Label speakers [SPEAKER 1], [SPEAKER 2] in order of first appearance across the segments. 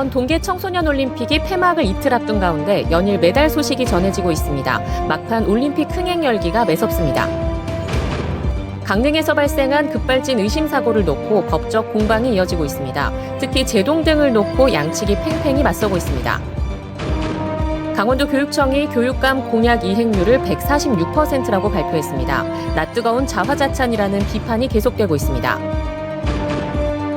[SPEAKER 1] 강원 동계 청소년 올림픽이 폐막을 이틀 앞둔 가운데 연일 메달 소식이 전해지고 있습니다. 막판 올림픽 흥행 열기가 매섭습니다. 강릉에서 발생한 급발진 의심 사고를 놓고 법적 공방이 이어지고 있습니다. 특히 제동 등을 놓고 양측이 팽팽히 맞서고 있습니다. 강원도 교육청이 교육감 공약 이행률을 146%라고 발표했습니다. 낯뜨거운 자화자찬이라는 비판이 계속되고 있습니다.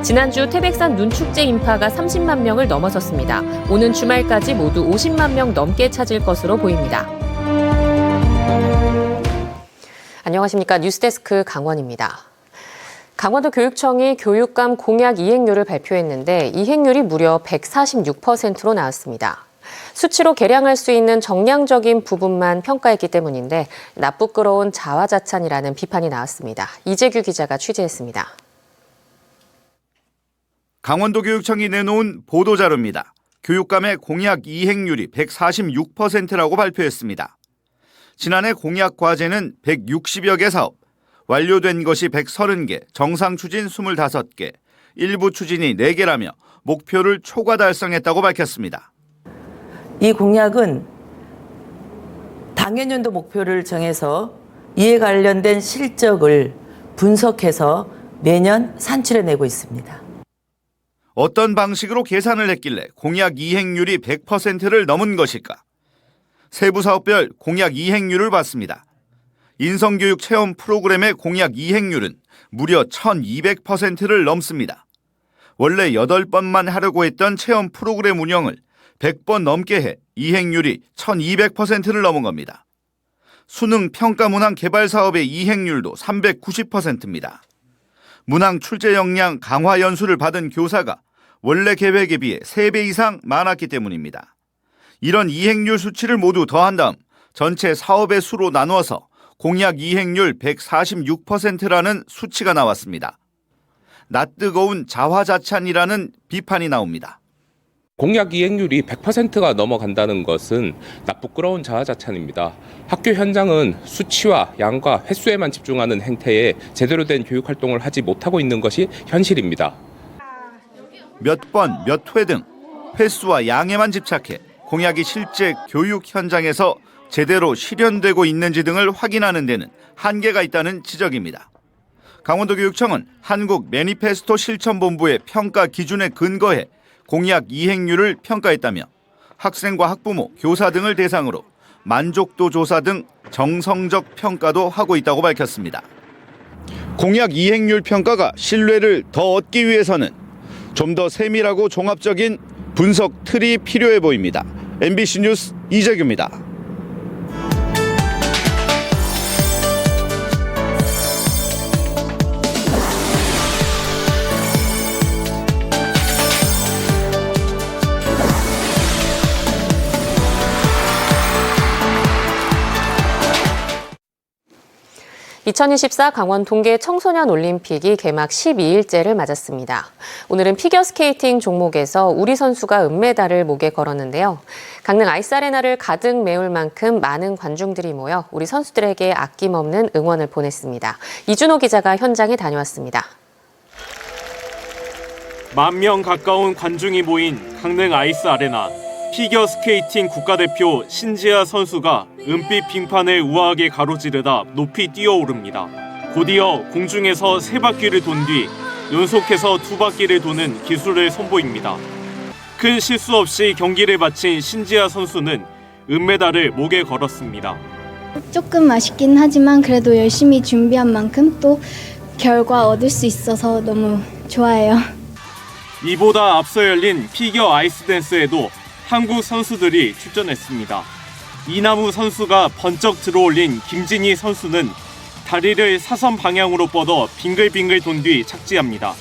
[SPEAKER 1] 지난주 태백산 눈축제 인파가 30만 명을 넘어섰습니다. 오는 주말까지 모두 50만 명 넘게 찾을 것으로 보입니다. 안녕하십니까. 뉴스데스크 강원입니다. 강원도 교육청이 교육감 공약 이행률을 발표했는데 이행률이 무려 146%로 나왔습니다. 수치로 계량할 수 있는 정량적인 부분만 평가했기 때문인데 나쁘끄러운 자화자찬이라는 비판이 나왔습니다. 이재규 기자가 취재했습니다.
[SPEAKER 2] 강원도 교육청이 내놓은 보도자료입니다. 교육감의 공약 이행률이 146%라고 발표했습니다. 지난해 공약 과제는 160여 개 사업, 완료된 것이 130개, 정상 추진 25개, 일부 추진이 4개라며 목표를 초과 달성했다고 밝혔습니다.
[SPEAKER 3] 이 공약은 당해년도 목표를 정해서 이에 관련된 실적을 분석해서 매년 산출해내고 있습니다.
[SPEAKER 2] 어떤 방식으로 계산을 했길래 공약 이행률이 100%를 넘은 것일까? 세부 사업별 공약 이행률을 봤습니다. 인성교육 체험 프로그램의 공약 이행률은 무려 1200%를 넘습니다. 원래 8번만 하려고 했던 체험 프로그램 운영을 100번 넘게 해 이행률이 1200%를 넘은 겁니다. 수능 평가 문항 개발 사업의 이행률도 390%입니다. 문항 출제 역량 강화 연수를 받은 교사가 원래 계획에 비해 3배 이상 많았기 때문입니다. 이런 이행률 수치를 모두 더한 다음 전체 사업의 수로 나누어서 공약 이행률 146%라는 수치가 나왔습니다. 낯뜨거운 자화자찬이라는 비판이 나옵니다.
[SPEAKER 4] 공약 이행률이 100%가 넘어간다는 것은 나쁘끄러운 자화자찬입니다. 학교 현장은 수치와 양과 횟수에만 집중하는 행태에 제대로 된 교육 활동을 하지 못하고 있는 것이 현실입니다.
[SPEAKER 2] 몇 번, 몇 회 등 횟수와 양에만 집착해 공약이 실제 교육 현장에서 제대로 실현되고 있는지 등을 확인하는 데는 한계가 있다는 지적입니다. 강원도 교육청은 한국 매니페스토 실천본부의 평가 기준에 근거해 공약 이행률을 평가했다며 학생과 학부모, 교사 등을 대상으로 만족도 조사 등 정성적 평가도 하고 있다고 밝혔습니다. 공약 이행률 평가가 신뢰를 더 얻기 위해서는 좀 더 세밀하고 종합적인 분석 틀이 필요해 보입니다. MBC 뉴스 이재규입니다.
[SPEAKER 1] (2024) 강원 동계 청소년 올림픽이 개막 12일째를 맞았습니다. 오늘은 피겨스케이팅 종목에서 우리 선수가 은메달을 목에 걸었는데요. 강릉 아이스아레나를 가득 메울 만큼 많은 관중들이 모여 우리 선수들에게 아낌없는 응원을 보냈습니다. 이준호 기자가 현장에 다녀왔습니다.
[SPEAKER 5] 10,000명 가까운 관중이 모인 강릉 아이스아레나. 피겨스케이팅 국가대표 신지아 선수가 은빛 빙판을 우아하게 가로지르다 높이 뛰어오릅니다. 곧이어 공중에서 3바퀴를 돈 뒤 연속해서 2바퀴를 도는 기술을 선보입니다. 큰 실수 없이 경기를 마친 신지아 선수는 은메달을 목에 걸었습니다.
[SPEAKER 6] 조금 아쉽긴 하지만 그래도 열심히 준비한 만큼 또 결과 얻을 수 있어서 너무 좋아해요.
[SPEAKER 5] 이보다 앞서 열린 피겨 아이스댄스에도 한국 선수들이 출전했습니다. 이나무 선수가 번쩍 들어올린 김진희 선수는 다리를 사선 방향으로 뻗어 빙글빙글 돈 뒤 착지합니다.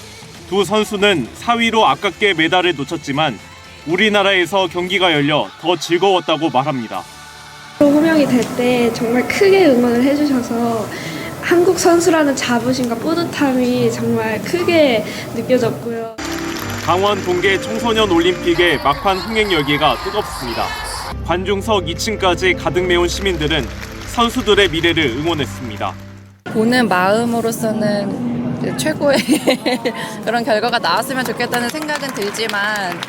[SPEAKER 5] 두 선수는 4위로 아깝게 메달을 놓쳤지만 우리나라에서 경기가 열려 더 즐거웠다고 말합니다.
[SPEAKER 7] 호명이 될 때 정말 크게 응원을 해주셔서 한국 선수라는 자부심과 뿌듯함이 정말 크게 느껴졌고요.
[SPEAKER 5] 강원 동계 청소년 올림픽의 막판 흥행 열기가 뜨겁습니다. 관중석 2층까지 가득 메운 시민들은 선수들의 미래를 응원했습니다.
[SPEAKER 8] 보는 마음으로서는 최고의 그런 결과가 나왔으면 좋겠다는 생각은 들지만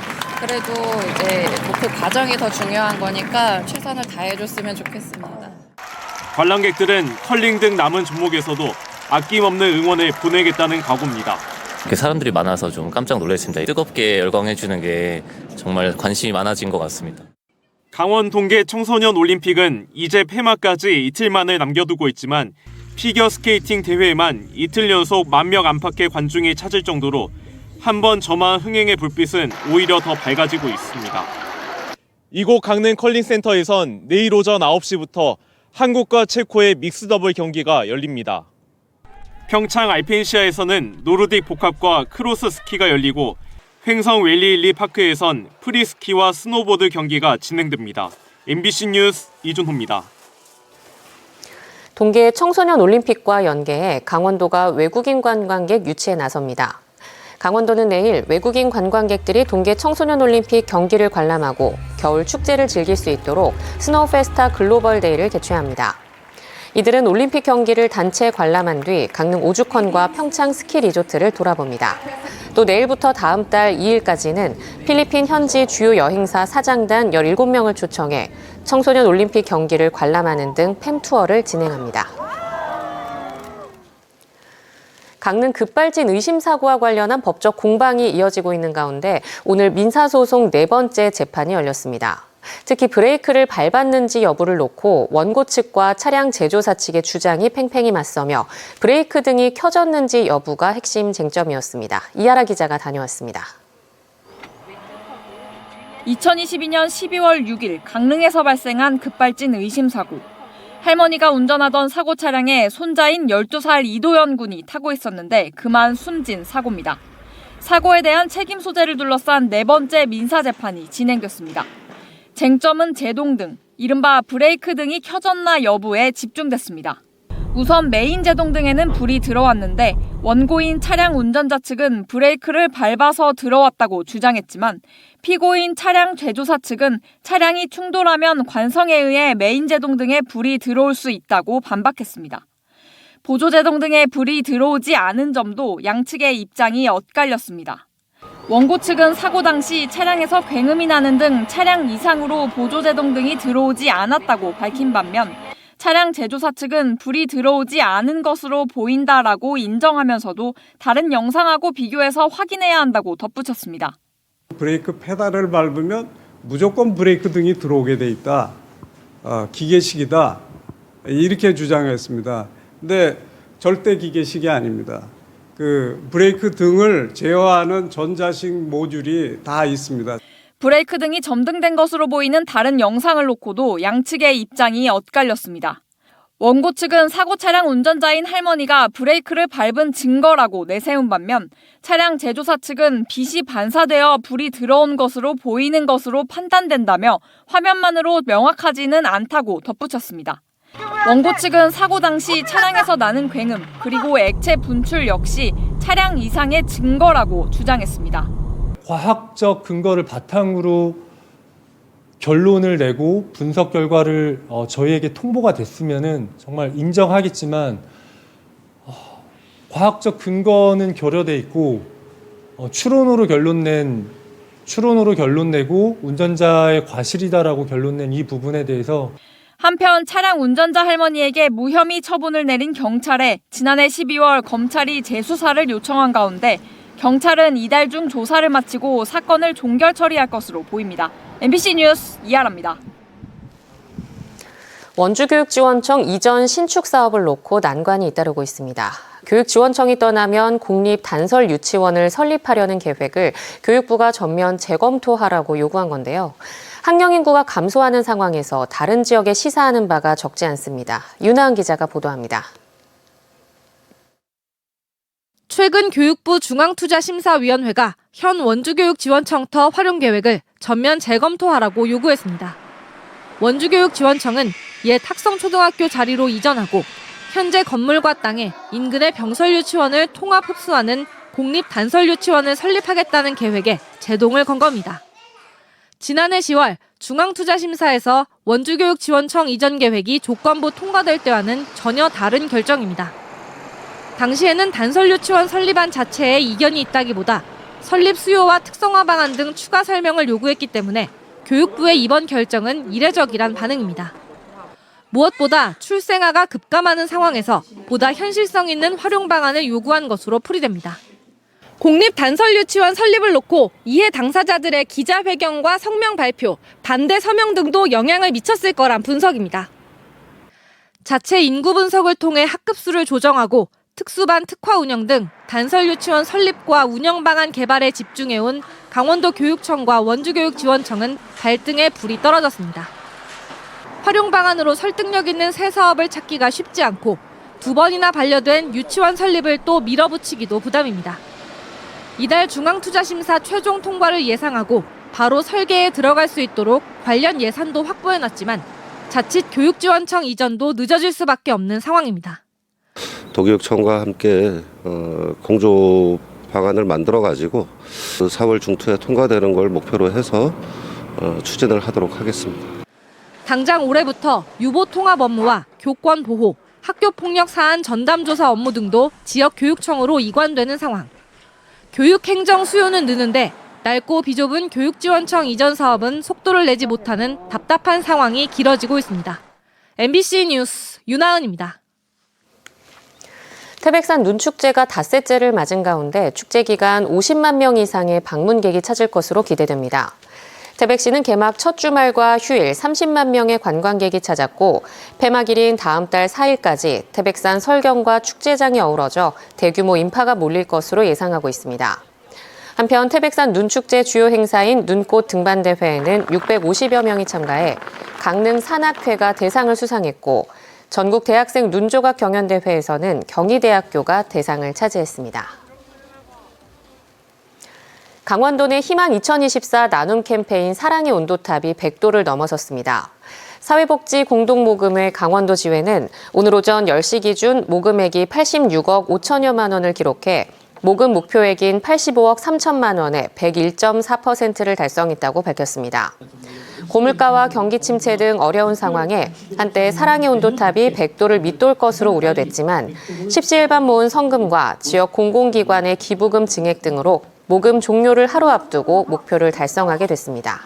[SPEAKER 8] 그래도 이제 그 과정이 더 중요한 거니까 최선을 다해줬으면 좋겠습니다.
[SPEAKER 5] 관람객들은 컬링 등 남은 종목에서도 아낌없는 응원을 보내겠다는 각오입니다.
[SPEAKER 9] 사람들이 많아서 좀 깜짝 놀랐습니다. 뜨겁게 열광해주는 게 정말 관심이 많아진 것 같습니다.
[SPEAKER 5] 강원 동계 청소년 올림픽은 이제 폐막까지 이틀만을 남겨두고 있지만 피겨스케이팅 대회에만 이틀 연속 10,000명 안팎의 관중이 찾을 정도로 한 번 점한 흥행의 불빛은 오히려 더 밝아지고 있습니다. 이곳 강릉 컬링센터에선 내일 오전 9시부터 한국과 체코의 믹스더블 경기가 열립니다. 평창 알펜시아에서는 노르딕 복합과 크로스 스키가 열리고 횡성 웰리일리 파크에선 프리스키와 스노보드 경기가 진행됩니다. MBC 뉴스 이준호입니다.
[SPEAKER 1] 동계 청소년 올림픽과 연계해 강원도가 외국인 관광객 유치에 나섭니다. 강원도는 내일 외국인 관광객들이 동계 청소년 올림픽 경기를 관람하고 겨울 축제를 즐길 수 있도록 스노우 페스타 글로벌 데이를 개최합니다. 이들은 올림픽 경기를 단체 관람한 뒤 강릉 오죽헌과 평창 스키 리조트를 돌아봅니다. 또 내일부터 다음 달 2일까지는 필리핀 현지 주요 여행사 사장단 17명을 초청해 청소년 올림픽 경기를 관람하는 등 팸투어를 진행합니다. 강릉 급발진 의심 사고와 관련한 법적 공방이 이어지고 있는 가운데 오늘 민사소송 4번째 재판이 열렸습니다. 특히 브레이크를 밟았는지 여부를 놓고 원고 측과 차량 제조사 측의 주장이 팽팽히 맞서며 브레이크 등이 켜졌는지 여부가 핵심 쟁점이었습니다. 이하라 기자가 다녀왔습니다.
[SPEAKER 10] 2022년 12월 6일 강릉에서 발생한 급발진 의심 사고. 할머니가 운전하던 사고 차량에 손자인 12살 이도연 군이 타고 있었는데 그만 숨진 사고입니다. 사고에 대한 책임 소재를 둘러싼 4번째 민사재판이 진행됐습니다. 쟁점은 제동 등, 이른바 브레이크 등이 켜졌나 여부에 집중됐습니다. 우선 메인 제동 등에는 불이 들어왔는데 원고인 차량 운전자 측은 브레이크를 밟아서 들어왔다고 주장했지만 피고인 차량 제조사 측은 차량이 충돌하면 관성에 의해 메인 제동 등에 불이 들어올 수 있다고 반박했습니다. 보조 제동 등에 불이 들어오지 않은 점도 양측의 입장이 엇갈렸습니다. 원고 측은 사고 당시 차량에서 굉음이 나는 등 차량 이상으로 보조제동 등이 들어오지 않았다고 밝힌 반면 차량 제조사 측은 불이 들어오지 않은 것으로 보인다라고 인정하면서도 다른 영상하고 비교해서 확인해야 한다고 덧붙였습니다.
[SPEAKER 11] 브레이크 페달을 밟으면 무조건 브레이크 등이 들어오게 돼 있다. 기계식이다. 이렇게 주장했습니다. 근데 절대 기계식이 아닙니다. 그 브레이크 등을 제어하는 전자식 모듈이 다 있습니다.
[SPEAKER 10] 브레이크 등이 점등된 것으로 보이는 다른 영상을 놓고도 양측의 입장이 엇갈렸습니다. 원고 측은 사고 차량 운전자인 할머니가 브레이크를 밟은 증거라고 내세운 반면 차량 제조사 측은 빛이 반사되어 불이 들어온 것으로 보이는 것으로 판단된다며 화면만으로 명확하지는 않다고 덧붙였습니다. 원고 측은 사고 당시 차량에서 나는 굉음 그리고 액체 분출 역시 차량 이상의 증거라고 주장했습니다.
[SPEAKER 12] 과학적 근거를 바탕으로 결론을 내고 분석 결과를 저희에게 통보가 됐으면은 정말 인정하겠지만 과학적 근거는 결여돼 있고 추론으로 결론 내고 운전자의 과실이다라고 결론 낸 이 부분에 대해서
[SPEAKER 10] 한편 차량 운전자 할머니에게 무혐의 처분을 내린 경찰에 지난해 12월 검찰이 재수사를 요청한 가운데 경찰은 이달 중 조사를 마치고 사건을 종결 처리할 것으로 보입니다. MBC 뉴스 이하라입니다.
[SPEAKER 1] 원주교육지원청 이전 신축 사업을 놓고 난관이 잇따르고 있습니다. 교육지원청이 떠나면 공립단설유치원을 설립하려는 계획을 교육부가 전면 재검토하라고 요구한 건데요. 학령 인구가 감소하는 상황에서 다른 지역에 시사하는 바가 적지 않습니다. 윤하은 기자가 보도합니다.
[SPEAKER 13] 최근 교육부 중앙투자심사위원회가 현 원주교육지원청터 활용 계획을 전면 재검토하라고 요구했습니다. 원주교육지원청은 옛 학성초등학교 자리로 이전하고 현재 건물과 땅에 인근의 병설유치원을 통합 흡수하는 공립단설유치원을 설립하겠다는 계획에 제동을 건 겁니다. 지난해 10월 중앙투자심사에서 원주교육지원청 이전 계획이 조건부 통과될 때와는 전혀 다른 결정입니다. 당시에는 단설유치원 설립안 자체에 이견이 있다기보다 설립 수요와 특성화 방안 등 추가 설명을 요구했기 때문에 교육부의 이번 결정은 이례적이란 반응입니다. 무엇보다 출생아가 급감하는 상황에서 보다 현실성 있는 활용 방안을 요구한 것으로 풀이됩니다. 공립 단설 유치원 설립을 놓고 이해 당사자들의 기자회견과 성명 발표, 반대 서명 등도 영향을 미쳤을 거란 분석입니다. 자체 인구 분석을 통해 학급수를 조정하고 특수반 특화 운영 등 단설 유치원 설립과 운영 방안 개발에 집중해온 강원도 교육청과 원주교육지원청은 발등에 불이 떨어졌습니다. 활용 방안으로 설득력 있는 새 사업을 찾기가 쉽지 않고 2번이나 반려된 유치원 설립을 또 밀어붙이기도 부담입니다. 이달 중앙투자심사 최종 통과를 예상하고 바로 설계에 들어갈 수 있도록 관련 예산도 확보해놨지만 자칫 교육지원청 이전도 늦어질 수밖에 없는 상황입니다.
[SPEAKER 14] 도교육청과 함께 공조 방안을 만들어가지고 4월 중투에 통과되는 걸 목표로 해서 추진을 하도록 하겠습니다.
[SPEAKER 13] 당장 올해부터 유보 통합 업무와 교권 보호, 학교 폭력 사안 전담 조사 업무 등도 지역 교육청으로 이관되는 상황. 교육 행정 수요는 느는데 넓고 비좁은 교육지원청 이전 사업은 속도를 내지 못하는 답답한 상황이 길어지고 있습니다. MBC 뉴스 윤하은입니다.
[SPEAKER 1] 태백산 눈축제가 닷새째를 맞은 가운데 축제 기간 50만 명 이상의 방문객이 찾을 것으로 기대됩니다. 태백시는 개막 첫 주말과 휴일 30만 명의 관광객이 찾았고 폐막일인 다음 달 4일까지 태백산 설경과 축제장이 어우러져 대규모 인파가 몰릴 것으로 예상하고 있습니다. 한편 태백산 눈축제 주요 행사인 눈꽃 등반대회에는 650여 명이 참가해 강릉 산악회가 대상을 수상했고 전국 대학생 눈조각 경연대회에서는 경희대학교가 대상을 차지했습니다. 강원도 내 희망 2024 나눔 캠페인 사랑의 온도탑이 100도를 넘어섰습니다. 사회복지 공동모금회 강원도 지회는 오늘 오전 10시 기준 모금액이 86억 5천여만 원을 기록해 모금 목표액인 85억 3천만 원의 101.4%를 달성했다고 밝혔습니다. 고물가와 경기 침체 등 어려운 상황에 한때 사랑의 온도탑이 100도를 밑돌 것으로 우려됐지만 십시일반 모은 성금과 지역 공공기관의 기부금 증액 등으로 모금 종료를 하루 앞두고 목표를 달성하게 됐습니다.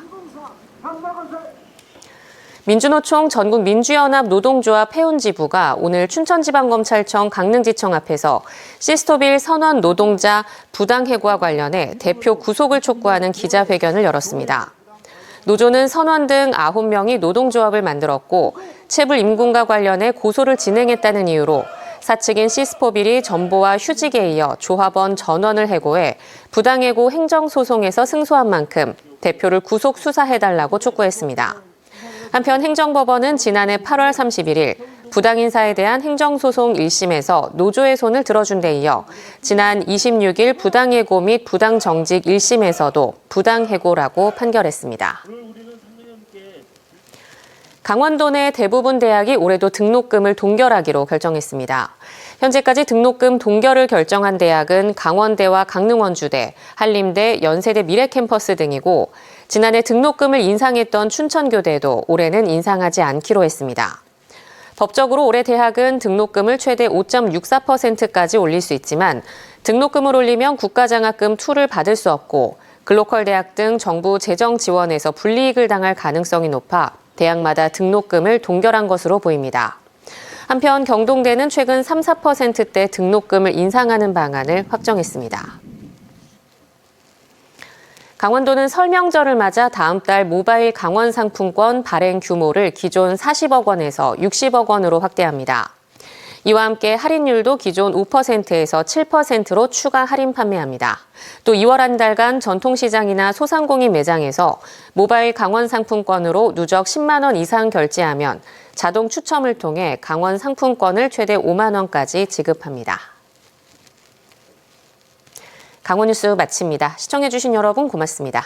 [SPEAKER 1] 민주노총 전국민주연합 노동조합 해운지부가 오늘 춘천지방검찰청 강릉지청 앞에서 시스토빌 선원 노동자 부당해고와 관련해 대표 구속을 촉구하는 기자회견을 열었습니다. 노조는 선원 등 9명이 노동조합을 만들었고 체불 임금과 관련해 고소를 진행했다는 이유로 사측인 시스포빌이 전보와 휴직에 이어 조합원 전원을 해고해 부당해고 행정소송에서 승소한 만큼 대표를 구속 수사해달라고 촉구했습니다. 한편 행정법원은 지난해 8월 31일 부당인사에 대한 행정소송 1심에서 노조의 손을 들어준 데 이어 지난 26일 부당해고 및 부당정직 1심에서도 부당해고라고 판결했습니다. 강원도 내 대부분 대학이 올해도 등록금을 동결하기로 결정했습니다. 현재까지 등록금 동결을 결정한 대학은 강원대와 강릉원주대, 한림대, 연세대 미래캠퍼스 등이고 지난해 등록금을 인상했던 춘천교대도 올해는 인상하지 않기로 했습니다. 법적으로 올해 대학은 등록금을 최대 5.64%까지 올릴 수 있지만 등록금을 올리면 국가장학금 2를 받을 수 없고 글로컬 대학 등 정부 재정 지원에서 불이익을 당할 가능성이 높아 대학마다 등록금을 동결한 것으로 보입니다. 한편 경동대는 최근 3, 4%대 등록금을 인상하는 방안을 확정했습니다. 강원도는 설 명절을 맞아 다음 달 모바일 강원 상품권 발행 규모를 기존 40억 원에서 60억 원으로 확대합니다. 이와 함께 할인율도 기존 5%에서 7%로 추가 할인 판매합니다. 또 2월 한 달간 전통시장이나 소상공인 매장에서 모바일 강원 상품권으로 누적 10만 원 이상 결제하면 자동 추첨을 통해 강원 상품권을 최대 5만 원까지 지급합니다. 강원 뉴스 마칩니다. 시청해주신 여러분 고맙습니다.